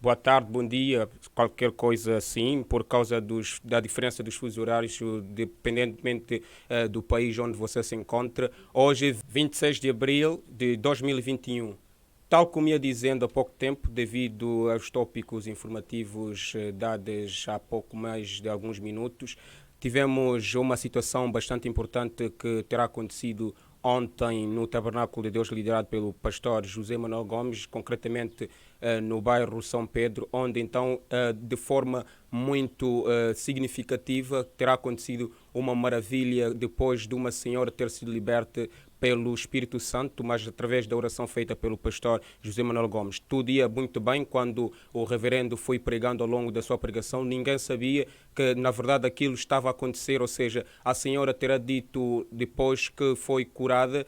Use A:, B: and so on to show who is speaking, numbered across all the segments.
A: boa tarde, bom dia, qualquer coisa assim, por causa da diferença dos fusos horários, dependentemente do país onde você se encontra. Hoje é 26 de abril de 2021. Tal como ia dizendo há pouco tempo, devido aos tópicos informativos dados há pouco mais de alguns minutos, tivemos uma situação bastante importante que terá acontecido ontem no Tabernáculo de Deus, liderado pelo pastor José Manuel Gomes, concretamente no bairro São Pedro, onde então, de forma muito significativa, terá acontecido uma maravilha depois de uma senhora ter sido liberta pelo Espírito Santo, mas através da oração feita pelo pastor José Manuel Gomes. Tudo ia muito bem quando o reverendo foi pregando ao longo da sua pregação. Ninguém sabia que, na verdade, aquilo estava a acontecer, ou seja, a senhora terá dito, depois que foi curada,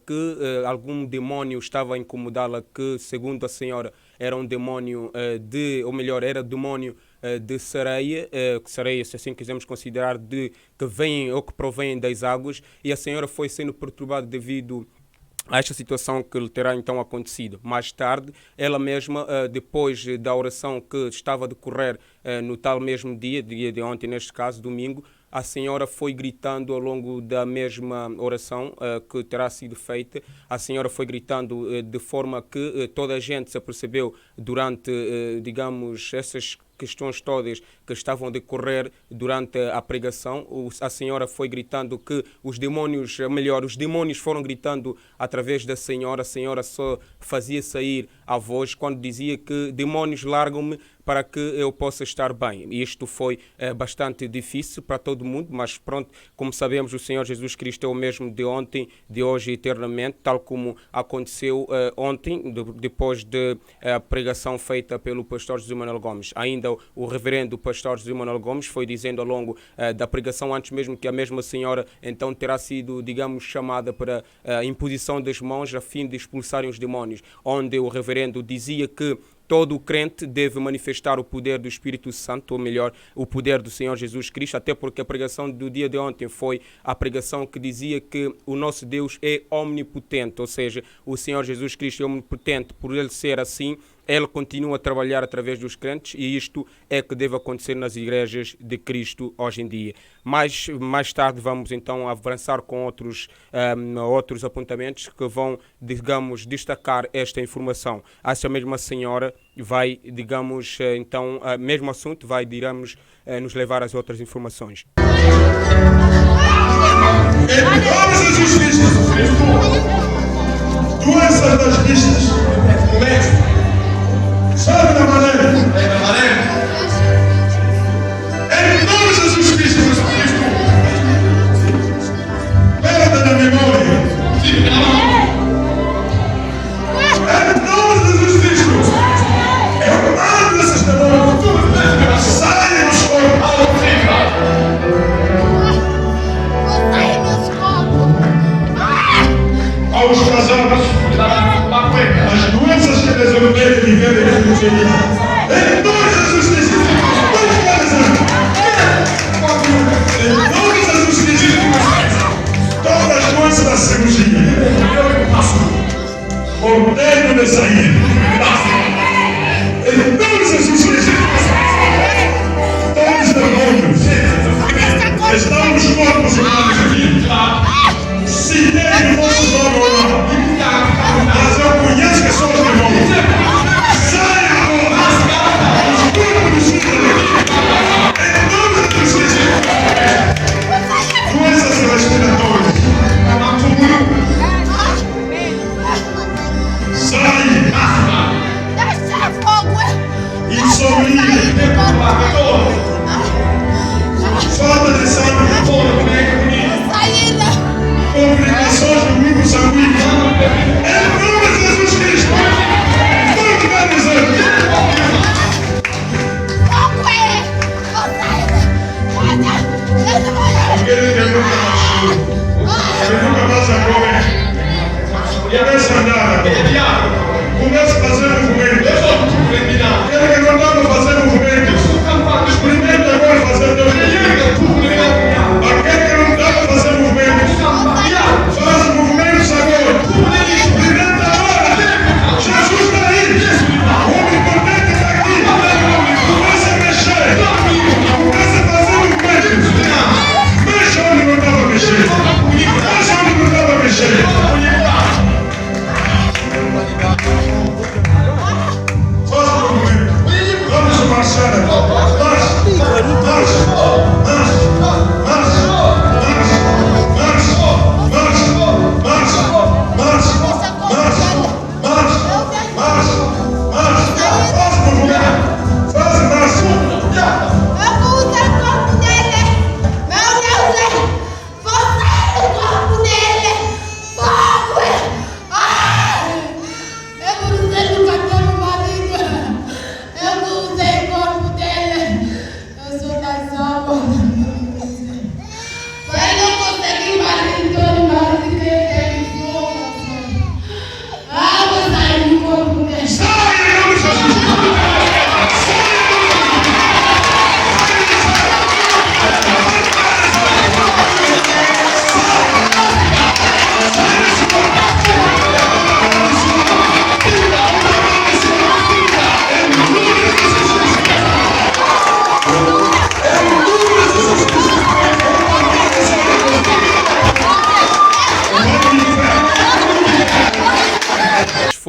A: que algum demónio estava a incomodá-la, que, segundo a senhora, era um demónio era demónio de sereia, sereia, se assim quisermos considerar, que vem ou que provém das águas, e a senhora foi sendo perturbada devido a esta situação que lhe terá então acontecido. Mais tarde, ela mesma, depois da oração que estava a decorrer no tal mesmo dia de ontem, neste caso, domingo, a senhora foi gritando ao longo da mesma oração que terá sido feita. A senhora foi gritando de forma que toda a gente se apercebeu durante, digamos, essas questões todas que estavam a decorrer durante a pregação. A senhora foi gritando que os demónios foram gritando através da senhora. A senhora só fazia sair a voz quando dizia que demónios largam-me para que eu possa estar bem. E isto foi bastante difícil para todo mundo, mas pronto, como sabemos, o Senhor Jesus Cristo é o mesmo de ontem, de hoje e eternamente, tal como aconteceu ontem, depois da pregação feita pelo pastor José Manuel Gomes. Ainda o reverendo pastor José Manuel Gomes foi dizendo ao longo da pregação, antes mesmo que a mesma senhora então terá sido, digamos, chamada para a imposição das mãos a fim de expulsarem os demónios, onde o reverendo dizia que todo o crente deve manifestar o poder do Espírito Santo, ou melhor, o poder do Senhor Jesus Cristo, até porque a pregação do dia de ontem foi a pregação que dizia que o nosso Deus é omnipotente, ou seja, o Senhor Jesus Cristo é omnipotente. Por ele ser assim, ele continua a trabalhar através dos crentes, e isto é que deve acontecer nas igrejas de Cristo hoje em dia. Mais tarde vamos então avançar com outros apontamentos que vão, digamos, destacar esta informação. Essa mesma senhora vai, digamos, então, mesmo assunto vai, digamos, nos levar às outras informações.
B: Em nome de Jesus Cristo, doenças das vistas, sabe da maneira? Em nome de Jesus Cristo, perda da memória. Em nome de Jesus Cristo, eu mando esses demônios, saiam dos corpos. Aos casados, as doenças que resolverem viver em família. Em nome de Jesus Cristo, em nome de Jesus Cristo, todas as doenças da cirurgia, ordeno de sair. Em nome de Jesus Cristo, todos os demônios estão nos corpos humanos aqui. Se tem o nosso nome ou não, mas eu conheço que são os demônios. Sai agora! Os corpos dos filhos! Em nome de Jesus! Doenças respiratórias! Sai! Insomnia! Falta de sangue! Complicações do grupo sanguíneo. Em nome de Jesus Cristo. Tudo vai dizer. Aquele que nunca nasceu, que nunca mais agora, começa a andar, começa a fazer movimento. Aquele que não dá para fazer movimento, experimenta agora fazer teu movimento. Aquele que não dá para fazer movimento, faz movimentos agora. Experimenta agora. Jesus está aí. O omnipotente está aqui.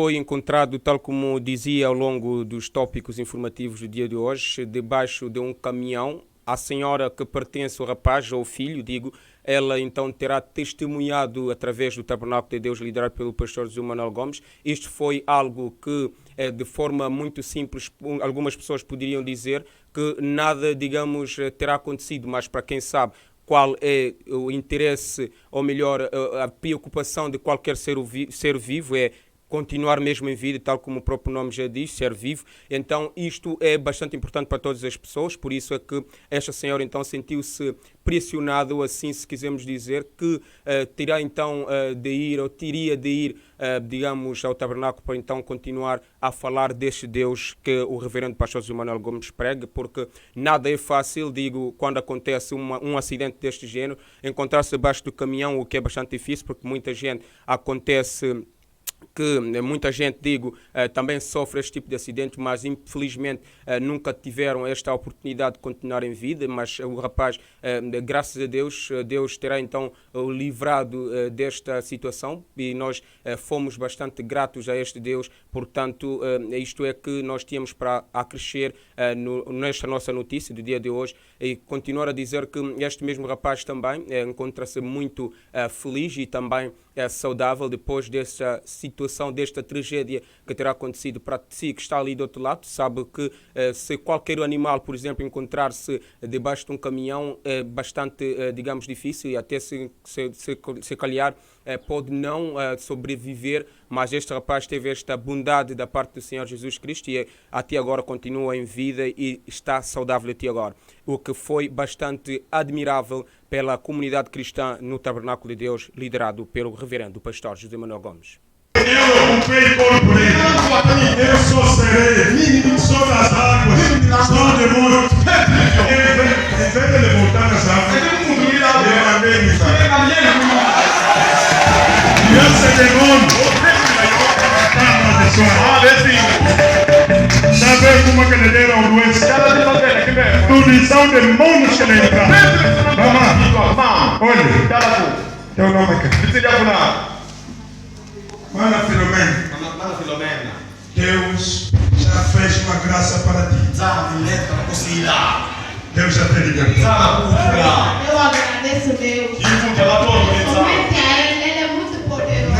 A: foi encontrado, tal como dizia ao longo dos tópicos informativos do dia de hoje, debaixo de um caminhão. A senhora que pertence ao rapaz, ou filho, digo, ela então terá testemunhado através do Tabernáculo de Deus, liderado pelo pastor José Manuel Gomes. Isto foi algo que, de forma muito simples, algumas pessoas poderiam dizer que nada, digamos, terá acontecido, mas para quem sabe qual é o interesse, ou melhor, a preocupação de qualquer ser vivo, é continuar mesmo em vida, tal como o próprio nome já diz, ser vivo. Então isto é bastante importante para todas as pessoas, por isso é que esta senhora então sentiu-se pressionado, assim se quisermos dizer, que terá então de ir, ou teria de ir, digamos, ao tabernáculo para então continuar a falar deste Deus que o reverendo pastor José Manuel Gomes prega, porque nada é fácil, digo, quando acontece um acidente deste género, encontrar-se abaixo do caminhão, o que é bastante difícil, porque muita gente digo, também sofre este tipo de acidentes, mas infelizmente nunca tiveram esta oportunidade de continuar em vida, mas o rapaz, graças a Deus, Deus terá então o livrado desta situação, e nós fomos bastante gratos a este Deus. Portanto, isto é que nós tínhamos para acrescer nesta nossa notícia do dia de hoje, e continuar a dizer que este mesmo rapaz também encontra-se muito feliz e também saudável depois desta situação, desta tragédia que terá acontecido para si, que está ali do outro lado. Sabe que se qualquer animal, por exemplo, encontrar-se debaixo de um caminhão, é bastante, digamos, difícil, e até se calhar pode não sobreviver, mas este rapaz teve esta bondade da parte do Senhor Jesus Cristo e até agora continua em vida e está saudável até agora, o que foi bastante admirável pela comunidade cristã no Tabernáculo de Deus, liderado pelo reverendo pastor José Manuel Gomes.
B: Eu ocupei corpo dele. Eu sou sereia, sou das águas, sou demônio. Em vez de ele voltar nas águas, eu mandei me e esse demônio está amaldiçoado. Sabe como que ele deram a doença? São demônios que ele entraram. Mamãe, olha, teu nome é que? Mana Filomena, Deus já fez uma graça para ti. Deus já te libertou.
C: Eu agradeço a Deus. Somente a Ele é muito poderoso.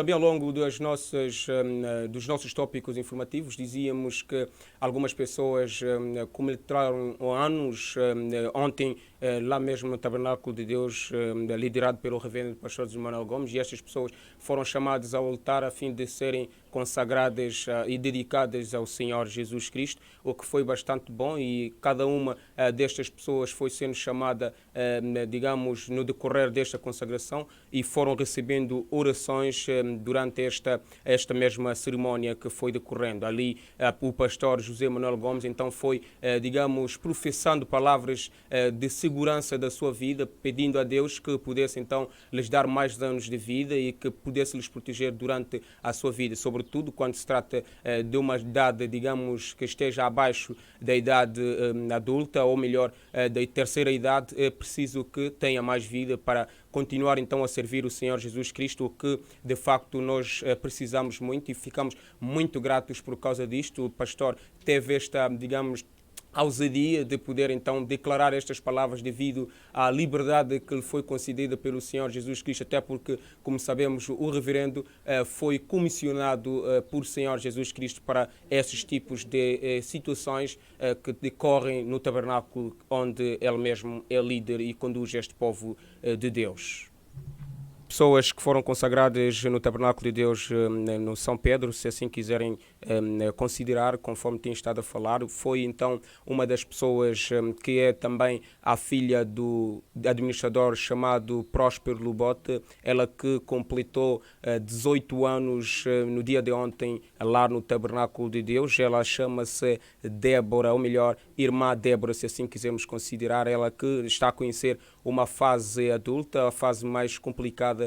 A: também ao longo dos nossos tópicos informativos dizíamos que algumas pessoas comemoraram anos ontem lá mesmo no Tabernáculo de Deus, liderado pelo reverendo pastor José Manuel Gomes, e estas pessoas foram chamadas ao altar a fim de serem consagradas e dedicadas ao Senhor Jesus Cristo, o que foi bastante bom, e cada uma destas pessoas foi sendo chamada, digamos, no decorrer desta consagração, e foram recebendo orações durante esta mesma cerimónia que foi decorrendo. Ali o pastor José Manuel Gomes então foi, digamos, professando palavras de segurança da sua vida, pedindo a Deus que pudesse então lhes dar mais anos de vida e que pudesse lhes proteger durante a sua vida, sobretudo quando se trata de uma idade, digamos, que esteja abaixo da idade adulta, ou melhor, da terceira idade. É preciso que tenha mais vida para continuar então a servir o Senhor Jesus Cristo, o que de facto nós precisamos muito, e ficamos muito gratos por causa disto. O pastor teve esta, digamos, a ousadia de poder então declarar estas palavras devido à liberdade que lhe foi concedida pelo Senhor Jesus Cristo, até porque, como sabemos, o reverendo foi comissionado por Senhor Jesus Cristo para esses tipos de situações que decorrem no tabernáculo onde ele mesmo é líder e conduz este povo de Deus. Pessoas que foram consagradas no Tabernáculo de Deus no São Pedro, se assim quiserem considerar, conforme tem estado a falar, foi então uma das pessoas que é também a filha do administrador chamado Próspero Lubote, ela que completou 18 anos no dia de ontem lá no Tabernáculo de Deus. Ela chama-se Débora, ou melhor, irmã Débora, se assim quisermos considerar, ela que está a conhecer uma fase adulta, a fase mais complicada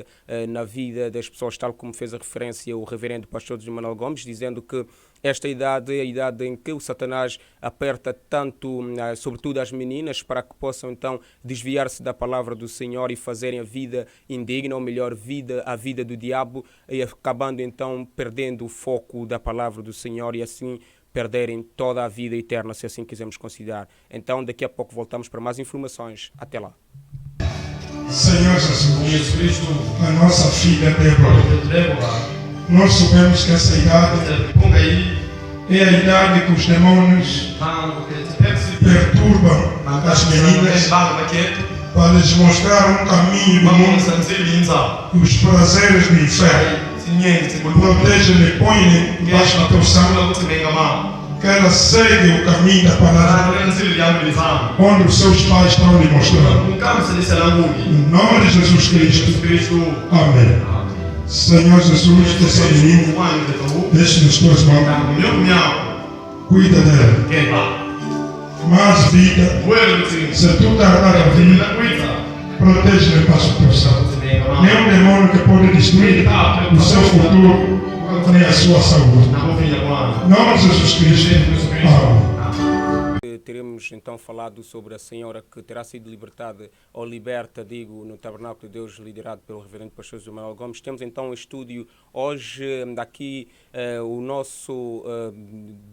A: na vida das pessoas, tal como fez a referência o reverendo pastor José Manuel Gomes, dizendo que esta idade é a idade em que o Satanás aperta tanto, sobretudo as meninas, para que possam então desviar-se da palavra do Senhor e fazerem a vida indigna, ou melhor, a vida do diabo, e acabando então perdendo o foco da palavra do Senhor e assim perderem toda a vida eterna, se assim quisermos considerar. Então daqui a pouco voltamos para mais informações. Até lá.
B: Senhor Jesus Cristo, a nossa filha Débora, nós sabemos que essa idade é a idade que os demônios perturbam as meninas para lhes mostrar um caminho do mundo e os prazeres do inferno. Protege-me e põe-lhe debaixo da tua sangue, que ela segue o caminho da palavra, onde os seus pais estão lhe mostrando. Em nome de Jesus Cristo. Amém. Senhor Jesus, essa menina, deixe nas tuas mãos. Cuida dela. Mais vida. Se tu tardar a vida, protege-me debaixo da tua sangue. Nenhum demônio que pode destruir o seu futuro nem a sua saúde. Em nome de Jesus Cristo. Amém.
A: Teremos então falado sobre a senhora que terá sido libertada, ou liberta, digo, no Tabernáculo de Deus, liderado pelo reverendo pastor José Manuel Gomes. Temos então um estúdio hoje, daqui o nosso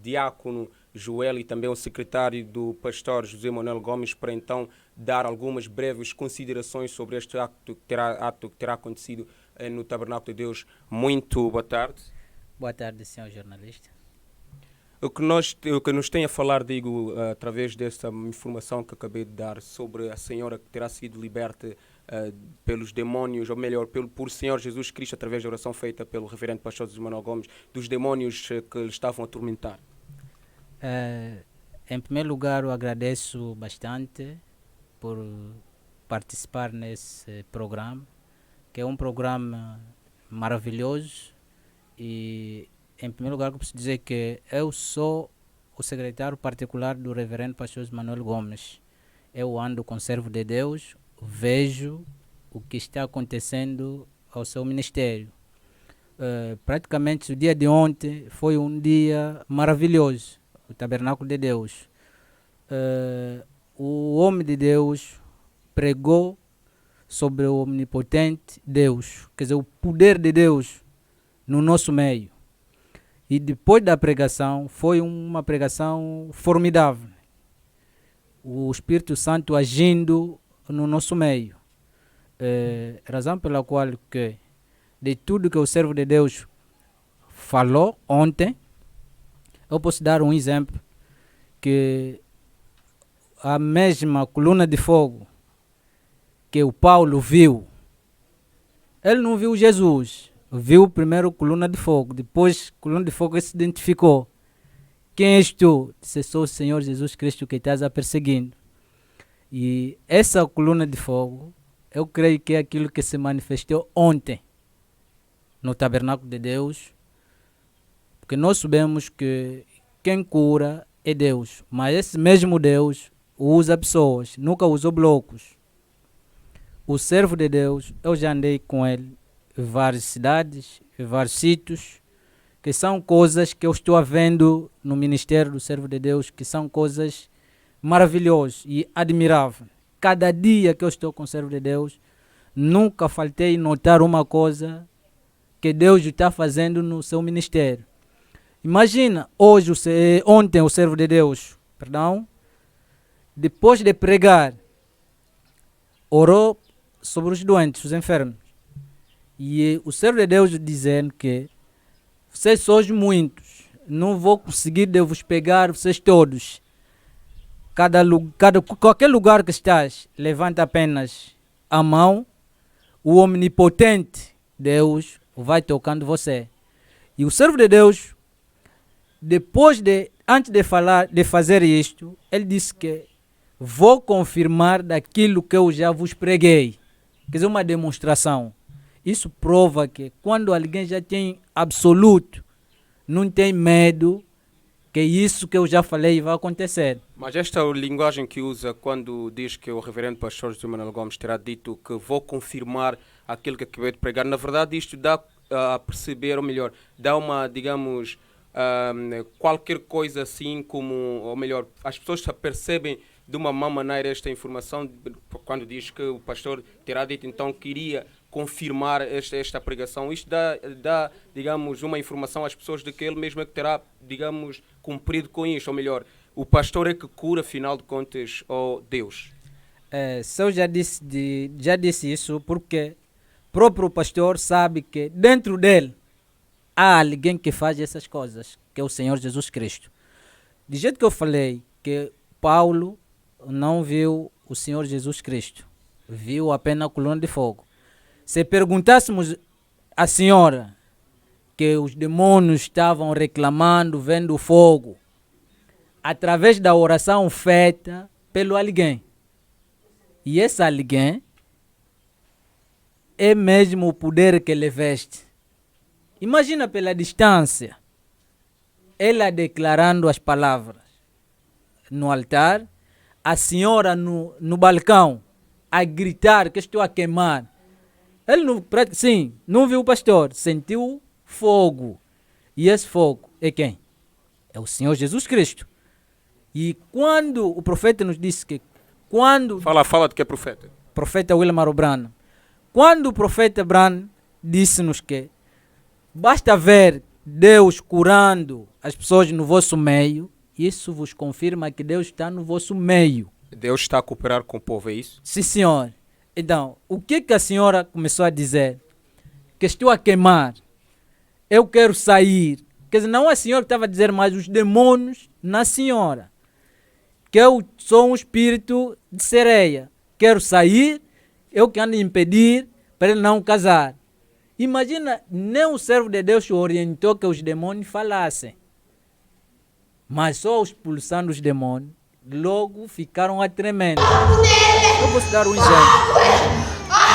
A: diácono Joel e também o secretário do pastor José Manuel Gomes, para então dar algumas breves considerações sobre este ato que terá acontecido no Tabernáculo de Deus. Muito boa tarde.
D: Boa tarde, senhor jornalista.
A: O que nos tem a falar, digo, através desta informação que acabei de dar sobre a senhora que terá sido liberta pelos demônios, ou melhor, por Senhor Jesus Cristo, através da oração feita pelo reverendo pastor José Manuel Gomes, dos demônios que lhe estavam a atormentar.
D: Em primeiro lugar, eu agradeço bastante por participar nesse programa, que é um programa maravilhoso. E em primeiro lugar, eu preciso dizer que eu sou o secretário particular do reverendo pastor Manuel Gomes. Eu ando com o servo de Deus, vejo o que está acontecendo ao seu ministério. Praticamente o dia de ontem foi um dia maravilhoso, o Tabernáculo de Deus. O homem de Deus pregou sobre o omnipotente Deus, quer dizer, o poder de Deus no nosso meio. E depois da pregação, foi uma pregação formidável. O Espírito Santo agindo no nosso meio. Razão pela qual que de tudo que o servo de Deus falou ontem, eu posso dar um exemplo, que a mesma coluna de fogo que o Paulo viu, ele não viu Jesus, viu primeiro coluna de fogo, depois coluna de fogo ele se identificou. Quem és tu? Disse, sou o Senhor Jesus Cristo que estás a perseguindo. E essa coluna de fogo, eu creio que é aquilo que se manifestou ontem no tabernáculo de Deus, porque nós sabemos que quem cura é Deus, mas esse mesmo Deus usa pessoas, nunca usou blocos. O servo de Deus, eu já andei com ele em várias cidades, em vários sítios, que são coisas que eu estou vendo no ministério do servo de Deus, que são coisas maravilhosas e admiráveis. Cada dia que eu estou com o servo de Deus, nunca faltei notar uma coisa que Deus está fazendo no seu ministério. Imagina, ontem o servo de Deus, depois de pregar, orou sobre os doentes, os enfermos. E o servo de Deus dizendo que vocês sois muitos, não vou conseguir de vos pegar vocês todos. Qualquer lugar que estás, levanta apenas a mão, o omnipotente Deus vai tocando você. E o servo de Deus, antes de fazer isto, ele disse que vou confirmar daquilo que eu já vos preguei. Quer dizer, uma demonstração. Isso prova que quando alguém já tem absoluto, não tem medo, que isso que eu já falei vai acontecer.
A: Mas esta linguagem que usa quando diz que o reverendo pastor José Manuel Gomes terá dito que vou confirmar aquilo que acabei de pregar, na verdade isto dá a perceber, ou melhor, dá uma, digamos, qualquer coisa assim como, ou melhor, as pessoas percebem de uma má maneira esta informação quando diz que o pastor terá dito então que iria confirmar esta pregação. Isto dá, digamos, uma informação às pessoas de que ele mesmo é que terá, digamos, cumprido com isto, ou melhor, o pastor é que cura, afinal de contas, ou Deus.
D: Se eu já disse isso porque o próprio pastor sabe que dentro dele há alguém que faz essas coisas, que é o Senhor Jesus Cristo. Do jeito que eu falei que Paulo não viu o Senhor Jesus Cristo, viu apenas a coluna de fogo. Se perguntássemos à senhora que os demônios estavam reclamando, vendo o fogo, através da oração feita pelo alguém. E esse alguém é mesmo o poder que ele veste. Imagina pela distância, ela declarando as palavras no altar, a senhora no balcão a gritar que estou a queimar. Ele não viu o pastor, sentiu fogo. E esse fogo é quem? É o Senhor Jesus Cristo. E quando o profeta nos disse que
A: Fala de que é profeta.
D: Profeta Wilmar Branham. Quando o profeta Branham disse-nos que basta ver Deus curando as pessoas no vosso meio, isso vos confirma que Deus está no vosso meio.
A: Deus está a cooperar com o povo, é isso?
D: Sim, senhor. Então, o que a senhora começou a dizer? Que estou a queimar. Eu quero sair. Quer dizer, não a senhora que estava a dizer, mas os demônios na senhora. Que eu sou um espírito de sereia. Quero sair, eu que ando a impedir para ele não casar. Imagina, nem o servo de Deus orientou que os demônios falassem. Mas só expulsando os demônios, logo ficaram a tremer. Eu vou te dar um exemplo.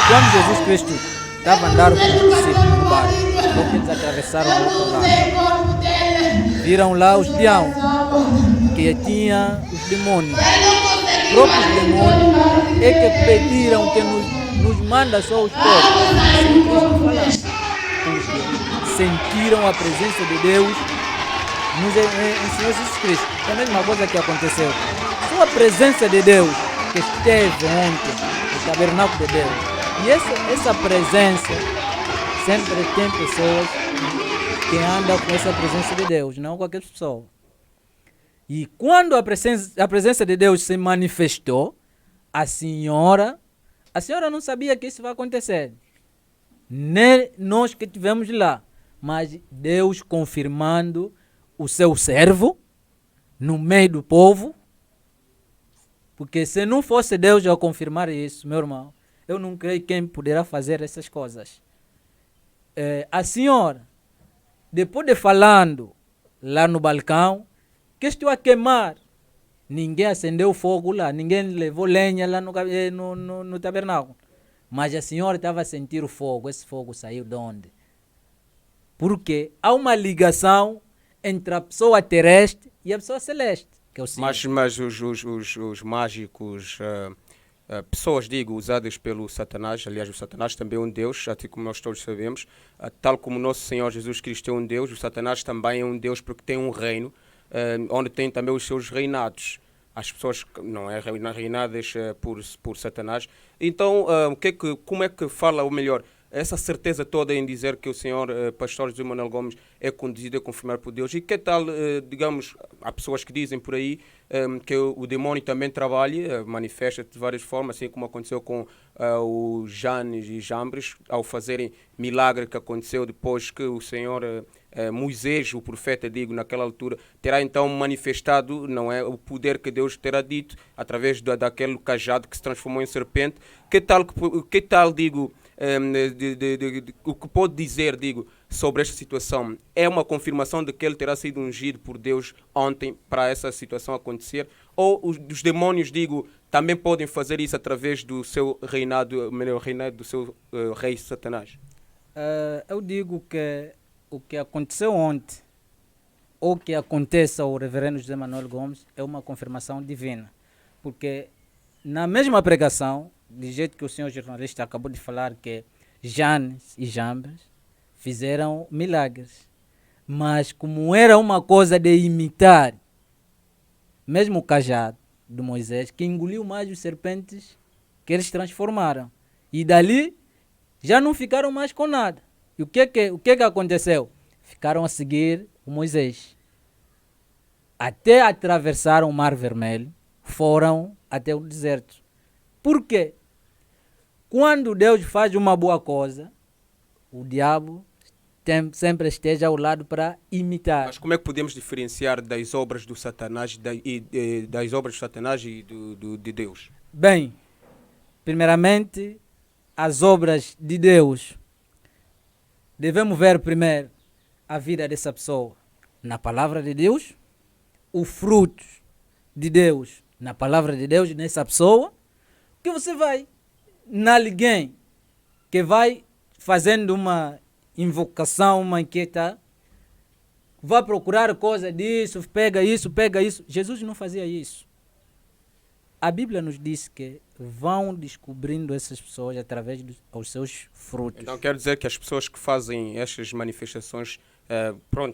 D: Quando Jesus Cristo estava andando com os discípulos no barco, quando eles atravessaram o outro lado, viram lá os diabos, que tinha os demônios. Os próprios demônios é que pediram que nos manda só os povos. Sentiram a presença de Deus no Senhor Jesus Cristo. É a mesma coisa que aconteceu. Só a presença de Deus que esteve ontem no tabernáculo de Deus. E essa presença sempre tem pessoas que andam com essa presença de Deus, não qualquer pessoa. E quando a presença de Deus se manifestou, a senhora não sabia que isso vai acontecer. nem nós que estivemos lá, mas Deus confirmando o seu servo no meio do povo, porque se não fosse Deus a confirmar isso, meu irmão, eu não creio quem poderá fazer essas coisas. A senhora, depois de falando lá no balcão, que estou a queimar, ninguém acendeu fogo lá, ninguém levou lenha lá no tabernáculo, mas a senhora estava a sentir o fogo. Esse fogo saiu de onde? Porque há uma ligação entre a pessoa terrestre e a pessoa celeste, que é o Senhor.
A: Mas os mágicos, pessoas, digo, usadas pelo Satanás, aliás, o Satanás também é um Deus, assim como nós todos sabemos, tal como o nosso Senhor Jesus Cristo é um Deus, o Satanás também é um Deus porque tem um reino, onde tem também os seus reinados. As pessoas não é reinadas por Satanás. Então, como é que fala, ou melhor, essa certeza toda em dizer que o senhor pastor José Manuel Gomes é conduzido a confirmar por Deus? E que tal, digamos, há pessoas que dizem por aí que o demônio também trabalha, manifesta-se de várias formas, assim como aconteceu com os Janes e Jambres, ao fazerem milagre que aconteceu depois que o senhor Moisés, o profeta, digo, naquela altura, terá então manifestado, não é, o poder que Deus terá dito através daquele cajado que se transformou em serpente. Que tal digo, o que pode dizer, digo, sobre esta situação? É uma confirmação de que ele terá sido ungido por Deus ontem para essa situação acontecer? Ou os demônios, digo, também podem fazer isso através do seu reinado, melhor, reinado do seu rei Satanás?
D: Eu digo que o que aconteceu ontem, ou que aconteça ao reverendo José Manuel Gomes, é uma confirmação divina. Porque na mesma pregação, do jeito que o senhor jornalista acabou de falar, que Janes e Jambres fizeram milagres. Mas como era uma coisa de imitar, mesmo o cajado de Moisés, que engoliu mais os serpentes que eles transformaram. E dali já não ficaram mais com nada. E o que aconteceu? Ficaram a seguir o Moisés. Até atravessar o Mar Vermelho, foram até o deserto. Por quê? Quando Deus faz uma boa coisa, o diabo sempre esteja ao lado para imitar.
A: Mas como é que podemos diferenciar das obras do Satanás das obras do Satanás e de Deus?
D: Bem, primeiramente, as obras de Deus, devemos ver primeiro a vida dessa pessoa na palavra de Deus, o fruto de Deus na palavra de Deus nessa pessoa, que você vai na alguém que vai fazendo uma invocação, uma inquieta, vai procurar coisa disso, pega isso. Jesus não fazia isso. A Bíblia nos diz que vão descobrindo essas pessoas através dos seus frutos.
A: Então quer dizer que as pessoas que fazem estas manifestações,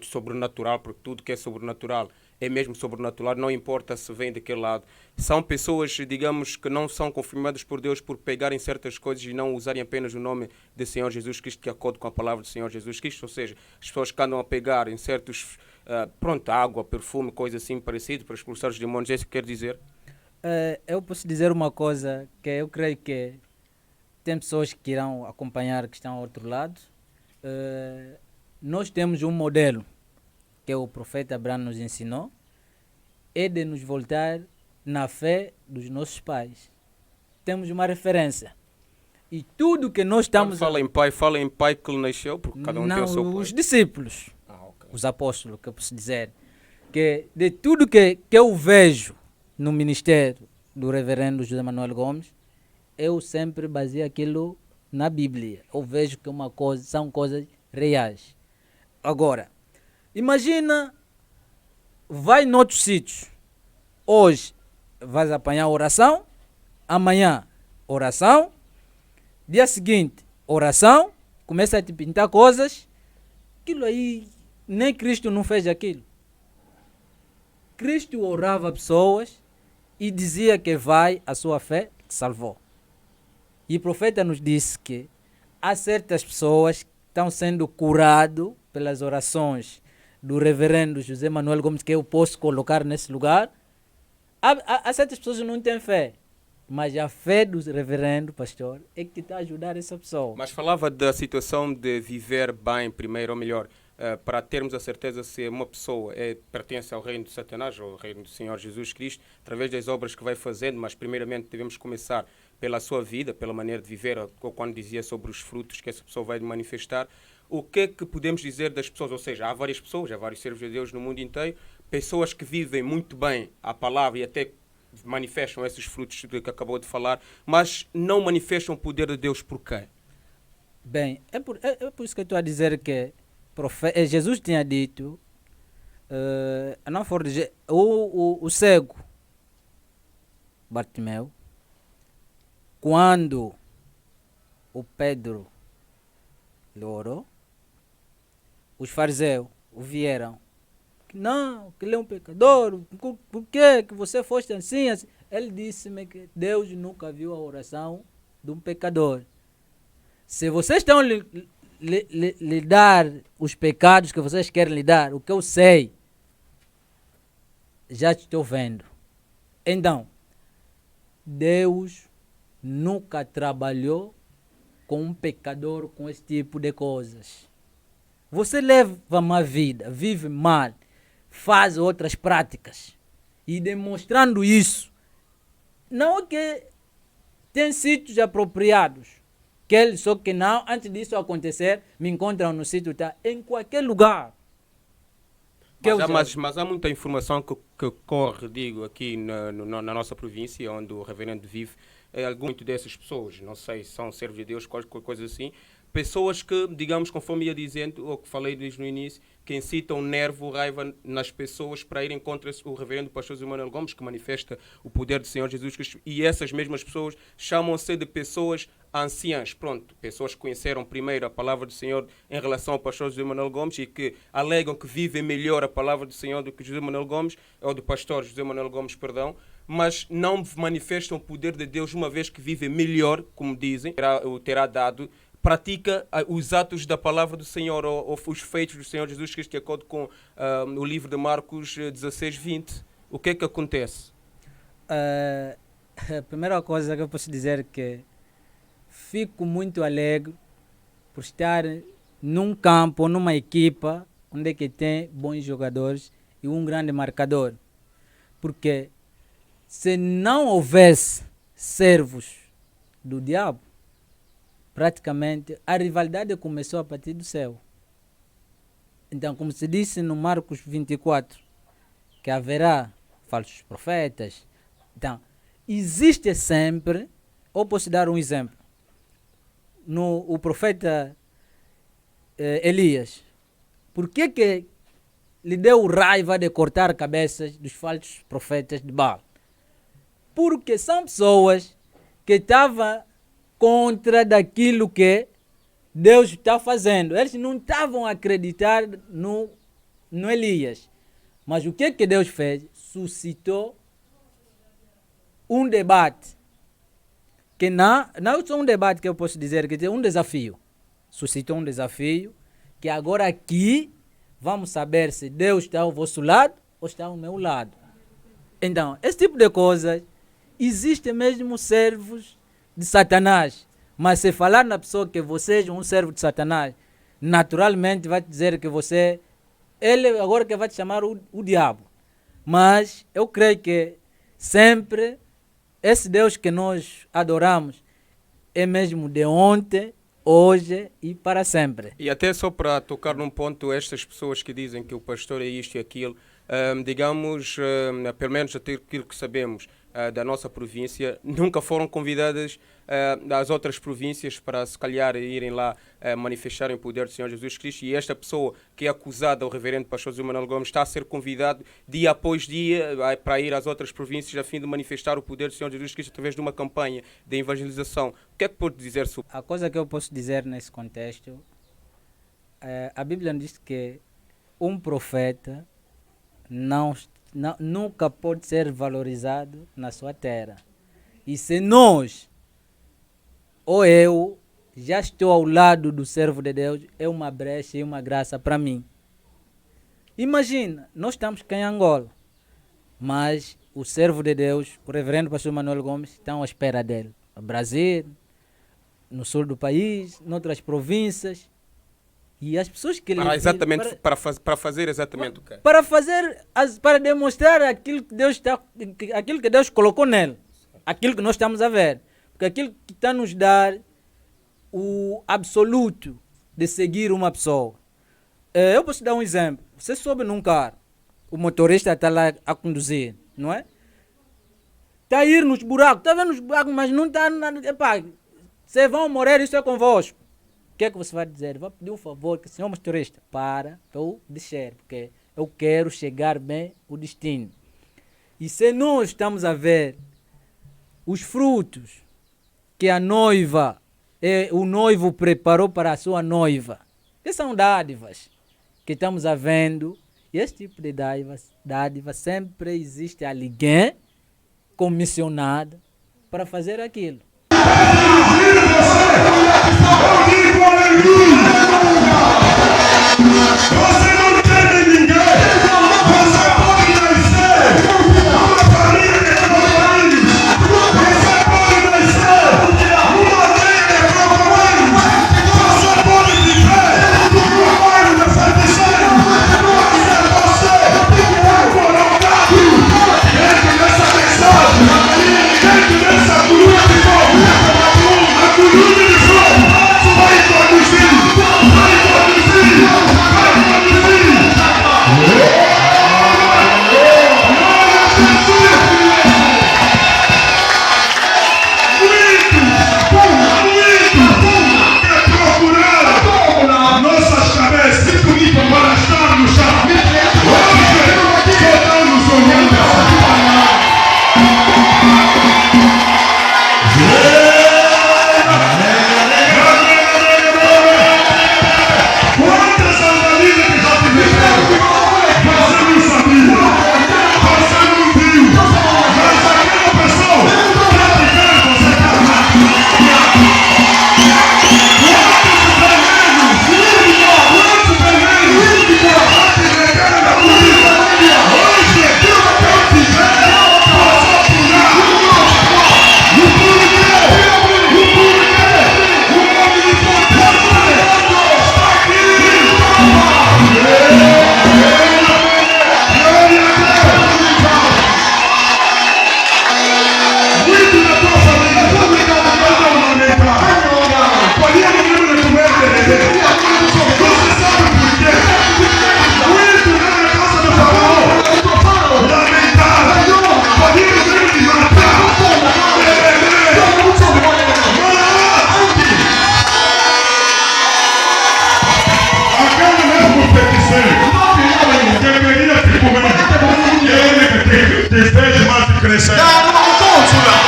A: sobrenatural, porque tudo que é sobrenatural é mesmo sobrenatural, não importa se vem daquele lado, são pessoas, digamos, que não são confirmadas por Deus por pegarem certas coisas e não usarem apenas o nome do Senhor Jesus Cristo, de acordo com a palavra do Senhor Jesus Cristo, ou seja, as pessoas que andam a pegar em certos, água, perfume, coisa assim parecida, para expulsar os demônios, é isso que quer dizer?
D: Eu posso dizer uma coisa, que eu creio que tem pessoas que irão acompanhar, que estão ao outro lado. Nós temos um modelo que o profeta Abraão nos ensinou, é de nos voltar na fé dos nossos pais. Temos uma referência. E tudo que nós estamos...
A: Fala em pai que ele nasceu, porque cada um tem o seu pai.
D: Os discípulos, os apóstolos, que eu posso dizer, que de tudo que eu vejo no ministério do reverendo José Manuel Gomes, eu sempre baseio aquilo na Bíblia. Eu vejo que são coisas reais. Agora, imagina, vai noutros sítios. Hoje vais apanhar oração, amanhã oração, dia seguinte oração, começa a te pintar coisas. Aquilo aí, nem Cristo não fez aquilo. Cristo orava pessoas e dizia que a sua fé te salvou. E o profeta nos disse que há certas pessoas que estão sendo curadas pelas orações do reverendo José Manuel Gomes, que eu posso colocar nesse lugar. Há certas pessoas que não têm fé, mas a fé do reverendo pastor é que está a ajudar essa pessoa.
A: Mas falava da situação de viver bem primeiro, ou melhor, para termos a certeza se uma pessoa pertence ao reino de Satanás ou ao reino do Senhor Jesus Cristo, através das obras que vai fazendo, mas primeiramente devemos começar pela sua vida, pela maneira de viver, ou quando dizia sobre os frutos que essa pessoa vai manifestar. O que é que podemos dizer das pessoas? Ou seja, há várias pessoas, há vários servos de Deus no mundo inteiro, pessoas que vivem muito bem a palavra e até manifestam esses frutos que acabou de falar, mas não manifestam o poder de Deus por quê?
D: Bem, é por isso que eu estou a dizer que Jesus tinha dito, não for o cego, Bartimeu, quando o Pedro lhe orou, os fariseus o vieram. Não, que ele é um pecador, por que você foste assim? Ele disse-me que Deus nunca viu a oração de um pecador. Se vocês estão lhe dar os pecados que vocês querem lhe dar, o que eu sei, já estou vendo. Então, Deus nunca trabalhou com um pecador com esse tipo de coisas. Você leva uma vida, vive mal, faz outras práticas e demonstrando isso, não que tem sítios apropriados, só que não, antes disso acontecer, me encontram no sítio, tá? Em qualquer lugar.
A: Mas há muita informação que corre, digo, aqui na nossa província, onde o reverendo vive, muito dessas pessoas, não sei se são servos de Deus, qualquer coisa assim, pessoas que, digamos, conforme ia dizendo, ou que falei desde no início, que incitam nervo, raiva nas pessoas para irem contra o reverendo pastor José Manuel Gomes, que manifesta o poder do Senhor Jesus Cristo, e essas mesmas pessoas chamam-se de pessoas anciãs, pronto, pessoas que conheceram primeiro a palavra do Senhor em relação ao pastor José Manuel Gomes e que alegam que vivem melhor a palavra do Senhor do que José Manuel Gomes, ou do pastor José Manuel Gomes, perdão, mas não manifestam o poder de Deus, uma vez que vivem melhor, como dizem, terá dado, pratica os atos da palavra do Senhor ou os feitos do Senhor Jesus Cristo, de acordo com o livro de Marcos 16:20. O que é que acontece?
D: A primeira coisa que eu posso dizer é que fico muito alegre por estar num campo, numa equipa, onde é que tem bons jogadores e um grande marcador. Porque se não houvesse servos do diabo, praticamente a rivalidade começou a partir do céu. Então, como se disse no Marcos 24, que haverá falsos profetas. Então, existe sempre, ou posso dar um exemplo, o profeta Elias, por que lhe deu raiva de cortar cabeças dos falsos profetas de Baal? Porque são pessoas que estavam contra daquilo que Deus está fazendo. Eles não estavam a acreditar no Elias. Mas o que Deus fez? Suscitou um debate. Que não é só um debate que eu posso dizer, que é um desafio. Suscitou um desafio que agora aqui vamos saber se Deus está ao vosso lado ou está ao meu lado. Então, esse tipo de coisas, existem mesmo servos de Satanás. Mas se falar na pessoa que você é um servo de Satanás, naturalmente vai dizer que ele agora que vai te chamar o diabo. Mas eu creio que sempre esse Deus que nós adoramos é mesmo de ontem, hoje e para sempre.
A: E até só para tocar num ponto, estas pessoas que dizem que o pastor é isto e aquilo, digamos, pelo menos até aquilo que sabemos da nossa província, nunca foram convidadas das outras províncias para se calhar irem lá manifestarem o poder do Senhor Jesus Cristo, e esta pessoa que é acusada, o reverendo pastor José Manuel Gomes, está a ser convidado dia após dia para ir às outras províncias a fim de manifestar o poder do Senhor Jesus Cristo através de uma campanha de evangelização. O que é que pode dizer sobre?
D: A coisa que eu posso dizer nesse contexto, a Bíblia diz que um profeta nunca pode ser valorizado na sua terra. E se nós, ou eu, já estou ao lado do servo de Deus, é uma brecha e uma graça para mim. Imagina, nós estamos aqui em Angola, mas o servo de Deus, o reverendo pastor Manuel Gomes, estão à espera dele. No Brasil, no sul do país, noutras províncias. E as pessoas que ele...
A: Exatamente, para fazer exatamente o quê?
D: Para demonstrar aquilo que Deus colocou nele. Aquilo que nós estamos a ver. Porque aquilo que está a nos dar o absoluto de seguir uma pessoa. Eu posso dar um exemplo. Você sobe num carro, o motorista está lá a conduzir, não é? Está a ir nos buracos, está vendo os buracos, mas não está nada. Epá, vocês vão morrer, isso é convosco. O que é que você vai dizer? Vai pedir um favor, que senhor motorista, para eu descer, porque eu quero chegar bem ao destino. E se nós estamos a ver os frutos que a noiva, o noivo preparou para a sua noiva, que são dádivas que estamos a vendo, e esse tipo de dádiva sempre existe alguém comissionado para fazer aquilo.
B: Você não tem ninguém. Você pode nascer numa família que é normal. Você pode nascer numa aldeia que é normal. Você pode viver numa bairro de feiticeiro. Você é colocado dentro dessa mensagem, dentro dessa coluna de fogo. A coluna de fogo vai conduzir.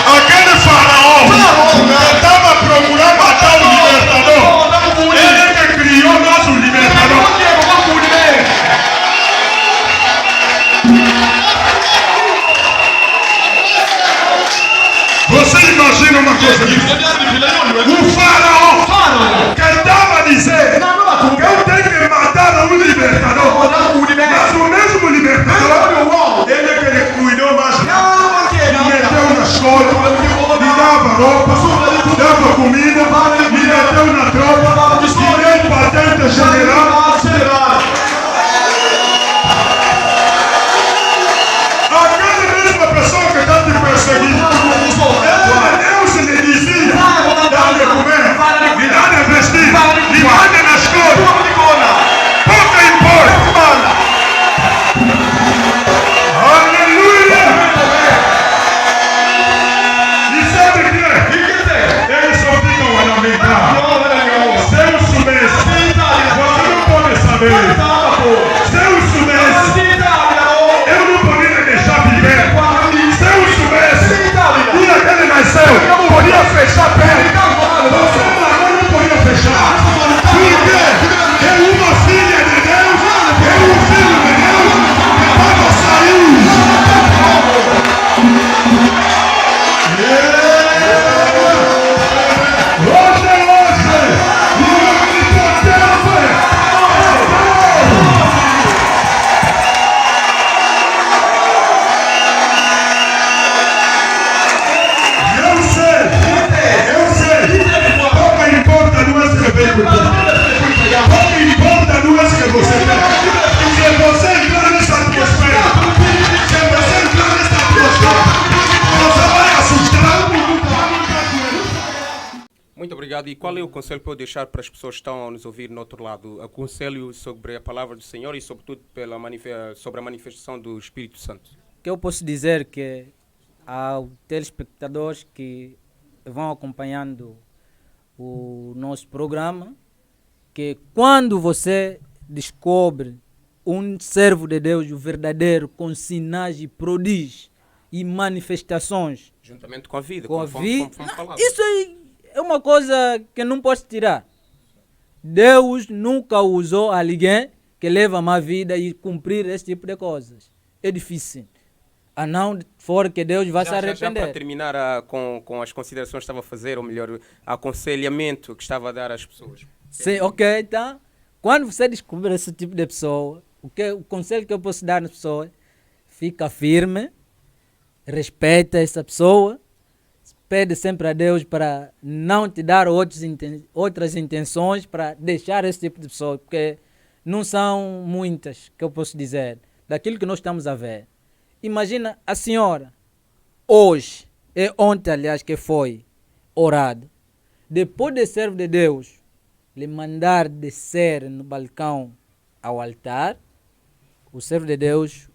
B: Aquele faraó estava procurando matar o libertador. Ele que criou nosso libertador. Você imagina uma coisa disso? O faraó que estava a dizer que eu tenho que matar um libertador. Mas o mesmo libertador, ele que ele cuidou mais. Me meteu na escola, me dava roupa, dava comida, me meteu na tropa, tirei patente general. Aquela mesma pessoa que está te perseguindo, Deus lhe dizia, dá-lhe comer, me dá-lhe vestir, me manda na escola, pouco importa. Se eu soubesse, eu não poderia deixar viver. Se eu soubesse, dia que ele nasceu, eu não podia fechar a perna. Você não podia fechar. Porque é uma filha de Deus, é um filho de Deus, que para sair. Hoje,
A: obrigado. E qual é o conselho que eu deixar para as pessoas que estão a nos ouvir no outro lado? O conselho sobre a palavra do Senhor e, sobretudo, sobre a manifestação do Espírito Santo.
D: O que eu posso dizer que aos telespectadores que vão acompanhando o nosso programa, que quando você descobre um servo de Deus verdadeiro com sinais e prodígios e manifestações,
A: Juntamente com a vida,
D: com a
A: conforme
D: vida,
A: fomos falando.
D: isso aí é uma coisa que não posso tirar. Deus nunca usou alguém que leva uma vida e cumprir esse tipo de coisas. É difícil. A não for que Deus vai se
A: Já
D: arrepender.
A: para terminar com as considerações que estava a fazer, ou melhor, aconselhamento que estava a dar às pessoas.
D: Sim, ok, então, quando você descobrir esse tipo de pessoa, o conselho que eu posso dar às pessoas, fica firme, respeita essa pessoa, pede sempre a Deus para não te dar outras intenções, para deixar esse tipo de pessoa, porque não são muitas, que eu posso dizer, daquilo que nós estamos a ver. Imagina a senhora, hoje, ontem aliás que foi orado, depois de servo de Deus, lhe mandar descer no balcão ao altar, o servo de Deus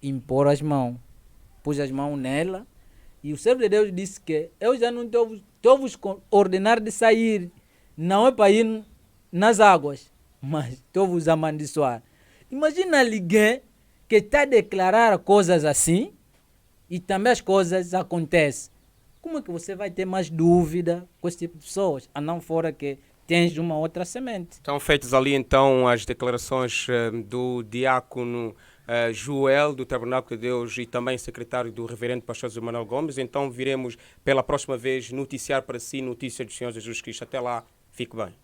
D: impor as mãos, pôs as mãos nela, e o servo de Deus disse que eu já não estou vos ordenar de sair, não é para ir nas águas, mas estou vos amaldiçoar. Imagina alguém que está a declarar coisas assim e também as coisas acontecem. Como é que você vai ter mais dúvida com esse tipo de pessoas, a não fora que tens uma outra semente?
A: Estão feitas ali então as declarações do diácono Joel, do Tabernáculo de Deus, e também secretário do Reverendo Pastor José Manuel Gomes. Então viremos pela próxima vez noticiar para si notícias do Senhor Jesus Cristo. Até lá, fique bem.